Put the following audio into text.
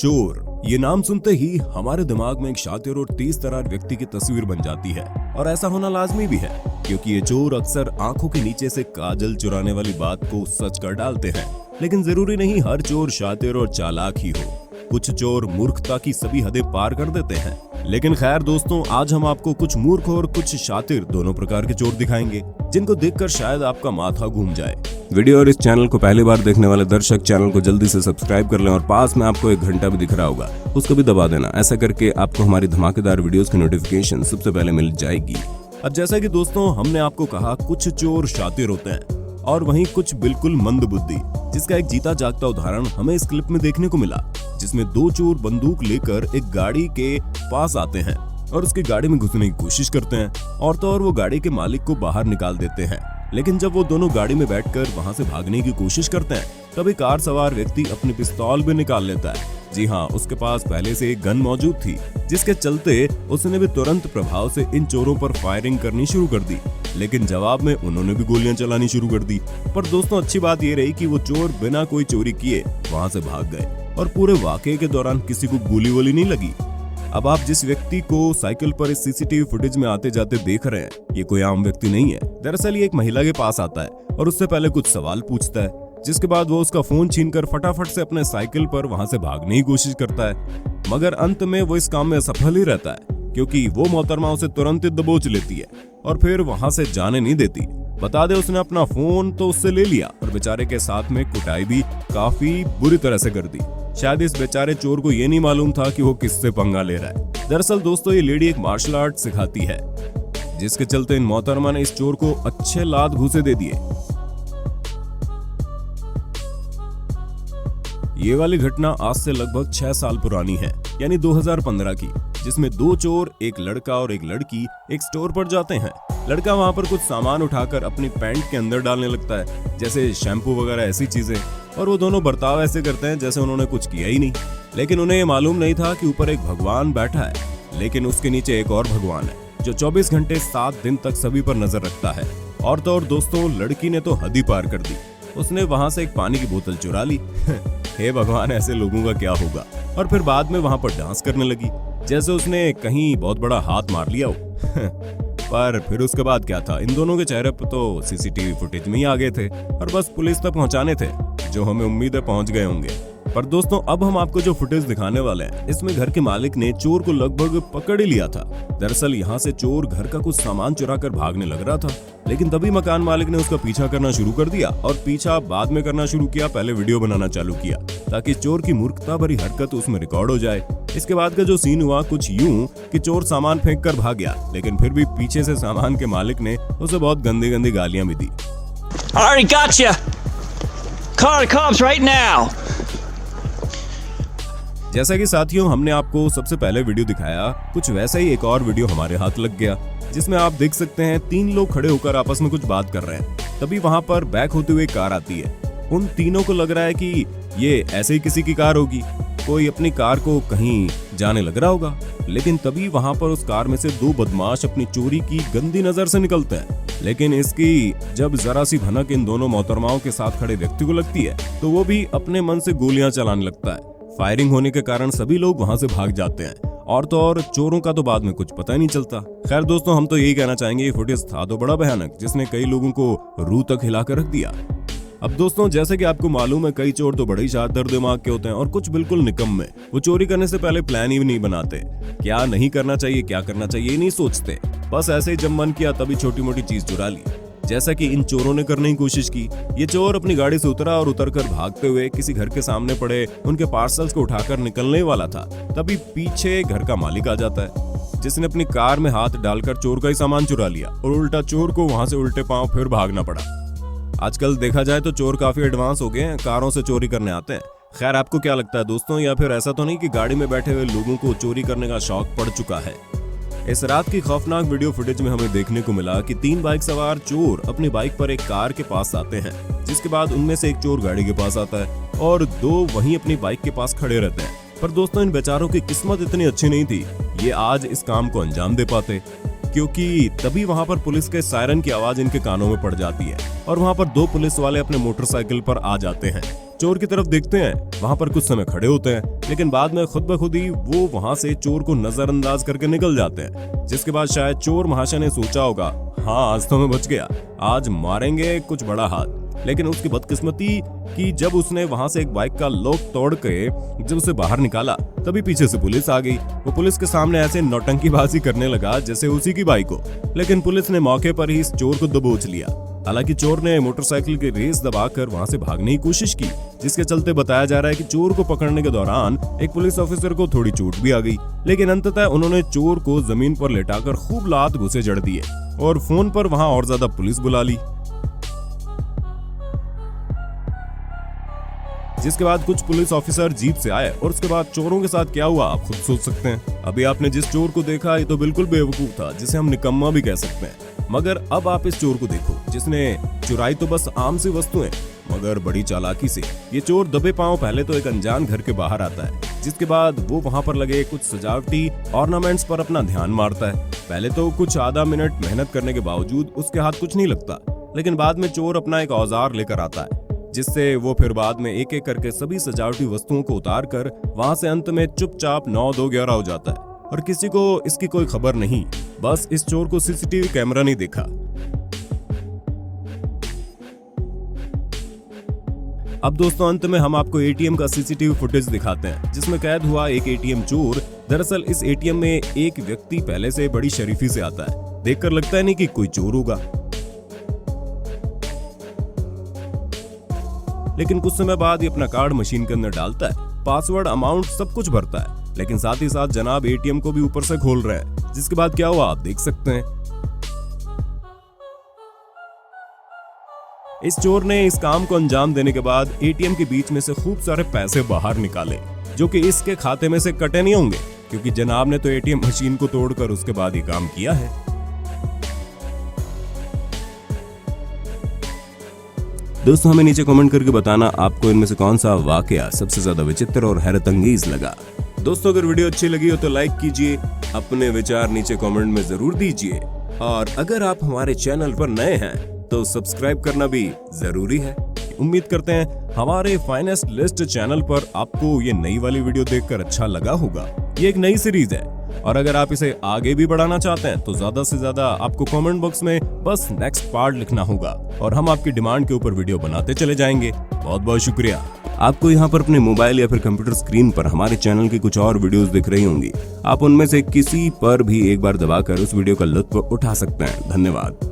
चोर, ये नाम सुनते ही हमारे दिमाग में एक शातिर और तेज तर्रार व्यक्ति की तस्वीर बन जाती है। और ऐसा होना लाजमी भी है, क्योंकि ये चोर अक्सर आंखों के नीचे से काजल चुराने वाली बात को सच कर डालते हैं। लेकिन जरूरी नहीं हर चोर शातिर और चालाक ही हो। कुछ चोर मूर्खता की सभी हदें पार कर देते हैं। लेकिन खैर दोस्तों, आज हम आपको कुछ मूर्ख और कुछ शातिर दोनों प्रकार के चोर दिखाएंगे, जिनको देखकर शायद आपका माथा घूम जाए। वीडियो और इस चैनल को पहली बार देखने वाले दर्शक चैनल को जल्दी से सब्सक्राइब कर लें और पास में आपको एक घंटा भी दिख रहा होगा, उसको भी दबा देना। ऐसा करके आपको हमारी धमाकेदार वीडियोस की नोटिफिकेशन सबसे पहले मिल जाएगी। अब जैसा कि दोस्तों हमने आपको कहा, कुछ चोर शातिर होते हैं और वहीं कुछ बिल्कुल मंद बुद्धि, जिसका एक जीता जागता उदाहरण हमें इस क्लिप में देखने को मिला, जिसमें दो चोर बंदूक लेकर एक गाड़ी के पास आते हैं और उसकी गाड़ी में घुसने की कोशिश करते हैं और तो और वो गाड़ी के मालिक को बाहर निकाल देते हैं। लेकिन जब वो दोनों गाड़ी में बैठकर वहां से भागने की कोशिश करते हैं, तभी कार सवार व्यक्ति अपनी पिस्तौल भी निकाल लेता है। जी हाँ, उसके पास पहले से एक गन मौजूद थी, जिसके चलते उसने भी तुरंत प्रभाव से इन चोरों पर फायरिंग करनी शुरू कर दी। लेकिन जवाब में उन्होंने भी गोलियां चलानी शुरू कर दी। पर दोस्तों, अच्छी बात ये रही कि वो चोर बिना कोई चोरी किए वहां से भाग गए और पूरे वाकये के दौरान किसी को गोली वोली नहीं लगी। अब आप जिस व्यक्ति को साइकिल पर इस सीसीटीवी फुटेज में आते जाते देख रहे हैं, ये कोई आम व्यक्ति नहीं है। दरअसल ये एक महिला के पास आता है और उससे पहले कुछ सवाल पूछता है, जिसके बाद वो उसका फोन छीनकर फटाफट से अपने साइकिल पर वहां से भागने की कोशिश करता है। मगर अंत में वो इस काम में असफल ही रहता है, क्योंकि वो मोहतरमा उसे तुरंत ही दबोच लेती है और फिर वहां से जाने नहीं देती। बता दे, उसने अपना फोन तो उससे ले लिया और बेचारे के साथ में कुटाई भी काफी बुरी तरह से कर दी। शायद इस बेचारे चोर को ये नहीं मालूम था कि वो किससे पंगा ले रहा है। दरअसल दोस्तों, ये लेडी एक मार्शल आर्ट सिखाती है, जिसके चलते इन मोहतरमा ने इस चोर को अच्छे लात घूंसे दे दिए। ये वाली घटना आज से लगभग 6 साल पुरानी है, यानी 2015 की, जिसमें दो चोर, एक लड़का और एक लड़की, एक स्टोर पर जाते हैं। लड़का वहां पर कुछ सामान उठाकर अपनी पैंट के अंदर डालने लगता है, जैसे शैम्पू वगैरह ऐसी चीजें, और वो दोनों बर्ताव ऐसे करते हैं जैसे उन्होंने कुछ किया ही नहीं। लेकिन उन्हें ये मालूम नहीं था कि ऊपर एक भगवान बैठा है, लेकिन उसके नीचे एक और भगवान है, जो 24 घंटे 7 दिन तक सभी पर नजर रखता है। और तो और दोस्तों, लड़की ने तो हद ही पार कर दी। उसने वहां से एक पानी की बोतल चुरा ली। हे भगवान, ऐसे लोगों का क्या होगा। और फिर बाद में वहां पर डांस करने लगी, जैसे उसने कहीं बहुत बड़ा हाथ मार लिया हो। पर फिर उसके बाद क्या था, इन दोनों के चेहरे पर तो सीसीटीवी फुटेज में ही आ गए थे और बस पुलिस तक पहुंचाने थे, जो हमें उम्मीद है पहुंच गए होंगे। पर दोस्तों, अब हम आपको जो फुटेज दिखाने वाले हैं, इसमें घर के मालिक ने चोर को लगभग पकड़ ही लिया था। दरअसल यहाँ से चोर घर का कुछ सामान चुरा कर भागने लग रहा था, लेकिन तभी मकान मालिक ने उसका पीछा करना शुरू कर दिया और पीछा बाद में करना शुरू किया, पहले वीडियो बनाना चालू किया, ताकि चोर की मूर्खता भरी हरकत उसमें रिकॉर्ड हो जाए। इसके बाद का जो सीन हुआ कुछ यूं कि चोर सामान फेंक कर भाग गया, लेकिन फिर भी पीछे से सामान के मालिक ने उसे बहुत गंदी गंदी गालियां भी दी। Already got you. Call the cops right now. जैसा कि साथियों हमने आपको सबसे पहले वीडियो दिखाया, कुछ वैसा ही एक और वीडियो हमारे हाथ लग गया, जिसमें आप देख सकते हैं 3 लोग खड़े होकर आपस में कुछ बात कर रहे हैं। तभी वहां पर बैक होते हुए कार आती है। उन तीनों को लग रहा है कि ये ऐसे ही किसी की कार होगी, कोई अपनी कार को कहीं जाने लग रहा होगा। लेकिन तभी वहां पर उस कार में से 2 बदमाश अपनी चोरी की गंदी नजर से निकलते हैं। लेकिन इसकी जब जरा सी भनक इन दोनों मोहतरमाओं के साथ खड़े व्यक्ति को लगती है, तो वो भी अपने मन से गोलियां चलाने लगता है। फायरिंग होने के कारण सभी लोग वहां से भाग जाते हैं और तो और चोरों का तो बाद में कुछ पता ही नहीं चलता। खैर दोस्तों, हम तो यही कहना चाहेंगे, ये फुटेज था तो बड़ा भयानक, जिसने कई लोगों को रूह तक हिलाकर रख दिया। अब दोस्तों, जैसे कि आपको मालूम है, कई चोर तो बड़े ही शातिर दिमाग के होते हैं और कुछ बिल्कुल निकम्मे। वो चोरी करने से पहले प्लान ही नहीं बनाते, क्या नहीं करना चाहिए, क्या करना चाहिए नहीं सोचते। बस ऐसे ही जब मन किया तभी छोटी मोटी चीज चुरा ली, जैसा कि इन चोरों ने करने की कोशिश की। ये चोर अपनी गाड़ी से उतरा और उतरकर भागते हुए किसी घर के सामने पड़े उनके पार्सल्स को उठाकर निकलने वाला था। तभी पीछे घर का मालिक आ जाता है, जिसने अपनी कार में हाथ डालकर चोर का ही सामान चुरा लिया और उल्टा चोर को वहां से उल्टे पांव फिर भागना पड़ा। आजकल देखा जाए तो चोर काफी एडवांस हो गए हैं, कारों से चोरी करने आते हैं। खैर, आपको क्या लगता है दोस्तों, या फिर ऐसा तो नहीं कि गाड़ी में बैठे हुए लोगों को चोरी करने का शौक पड़ चुका है? इस रात की खौफनाक वीडियो फुटेज में हमें देखने को मिला कि 3 बाइक सवार चोर अपनी बाइक पर एक कार के पास आते हैं, जिसके बाद उनमें से एक चोर गाड़ी के पास आता है और 2 वहीं अपनी बाइक के पास खड़े रहते हैं। पर दोस्तों, इन बेचारों की किस्मत इतनी अच्छी नहीं थी, ये आज इस काम को अंजाम दे पाते। क्योंकि तभी वहां पर पुलिस के सायरन की आवाज इनके कानों में पड़ जाती है और वहां पर 2 पुलिस वाले अपने मोटरसाइकिल पर आ जाते हैं। चोर की तरफ देखते हैं, वहां पर कुछ समय खड़े होते हैं, लेकिन बाद में खुद ब खुद ही वो वहां से चोर को नजरअंदाज करके निकल जाते हैं। जिसके बाद शायद चोर महाशय ने सोचा होगा, हाँ आज तो मैं बच गया, आज मारेंगे कुछ बड़ा हाथ। लेकिन उसकी बदकिस्मती कि जब उसने वहां से एक बाइक का लॉक तोड़ के जब उसे बाहर निकाला, तभी पीछे से पुलिस आ गई। वो पुलिस के सामने ऐसे नौटंकीबाजी करने लगा जैसे उसी की बाइक हो, लेकिन पुलिस ने मौके पर ही इस चोर को दबोच लिया। हालांकि चोर ने मोटरसाइकिल की रेस दबाकर वहां से भागने की कोशिश की, जिसके चलते बताया जा रहा है कि चोर को पकड़ने के दौरान एक पुलिस ऑफिसर को थोड़ी चोट भी आ गई, लेकिन अंततः उन्होंने चोर को जमीन पर लेटाकर खूब लात घुसे जड़ दिए और फोन पर वहां और ज्यादा पुलिस बुला ली। जिसके बाद कुछ पुलिस ऑफिसर जीप से आए और उसके बाद चोरों के साथ क्या हुआ आप खुद सोच सकते हैं। अभी आपने जिस चोर को देखा ये तो बिल्कुल बेवकूफ था, जिसे हम निकम्मा भी कह सकते हैं, मगर अब आप इस चोर को देखो जिसने चुराई तो बस आम सी वस्तुएं, मगर बड़ी चालाकी से। ये चोर दबे पांव पहले तो एक अनजान घर के बाहर आता है, जिसके बाद वो वहां पर लगे कुछ सजावटी ऑर्नामेंट्स पर अपना ध्यान मारता है। पहले तो कुछ आधा मिनट मेहनत करने के बावजूद उसके हाथ कुछ नहीं लगता, लेकिन बाद में चोर अपना एक औजार लेकर आता है, जिससे वो फिर बाद में एक एक करके सभी सजावटी वस्तुओं को उतार कर वहां से अंत में चुपचाप 9-2-11 हो जाता है और किसी को इसकी कोई खबर नहीं। बस इस चोर को सीसीटीवी कैमरा नहीं देखा। अब दोस्तों अंत में हम आपको एटीएम का सीसीटीवी फुटेज दिखाते हैं, जिसमें कैद हुआ एक एटीएम चोर। दरअसल इस एटीएम में एक व्यक्ति पहले से बड़ी शरीफी से आता है, देखकर लगता है नहीं कि कोई चोर होगा, लेकिन कुछ समय बाद ये अपना कार्ड मशीन के अंदर डालता है, पासवर्ड, अमाउंट सब कुछ भरता है, लेकिन साथ ही साथ जनाब एटीएम को भी ऊपर से खोल रहा है। जिसके बाद क्या हुआ आप देख सकते हैं। इस चोर ने इस काम को अंजाम देने के बाद एटीएम के बीच में से खूब सारे पैसे बाहर निकाले, जो कि इसके खाते में से कटे नहीं होंगे, क्योंकि जनाब ने तो एटीएम मशीन को तोड़कर उसके बाद ये काम किया है। दोस्तों हमें नीचे कमेंट करके बताना आपको इनमें से कौन सा वाकया सबसे ज्यादा विचित्र और हैरत अंगेज लगा। दोस्तों अगर वीडियो अच्छी लगी हो तो लाइक कीजिए, अपने विचार नीचे कमेंट में जरूर दीजिए, और अगर आप हमारे चैनल पर नए हैं तो सब्सक्राइब करना भी जरूरी है। उम्मीद करते हैं हमारे फाइनेस्ट लिस्ट चैनल पर आपको ये नई वाली वीडियो देखकर अच्छा लगा होगा। ये एक नई सीरीज है और अगर आप इसे आगे भी बढ़ाना चाहते हैं तो ज्यादा से ज्यादा आपको कमेंट बॉक्स में बस नेक्स्ट पार्ट लिखना होगा और हम आपकी डिमांड के ऊपर वीडियो बनाते चले जाएंगे। बहुत बहुत शुक्रिया। आपको यहाँ पर अपने मोबाइल या फिर कंप्यूटर स्क्रीन पर हमारे चैनल की कुछ और वीडियोस दिख रही होंगी, आप उनमें से किसी पर भी एक बार दबाकर उस वीडियो का लुत्फ उठा सकते हैं। धन्यवाद।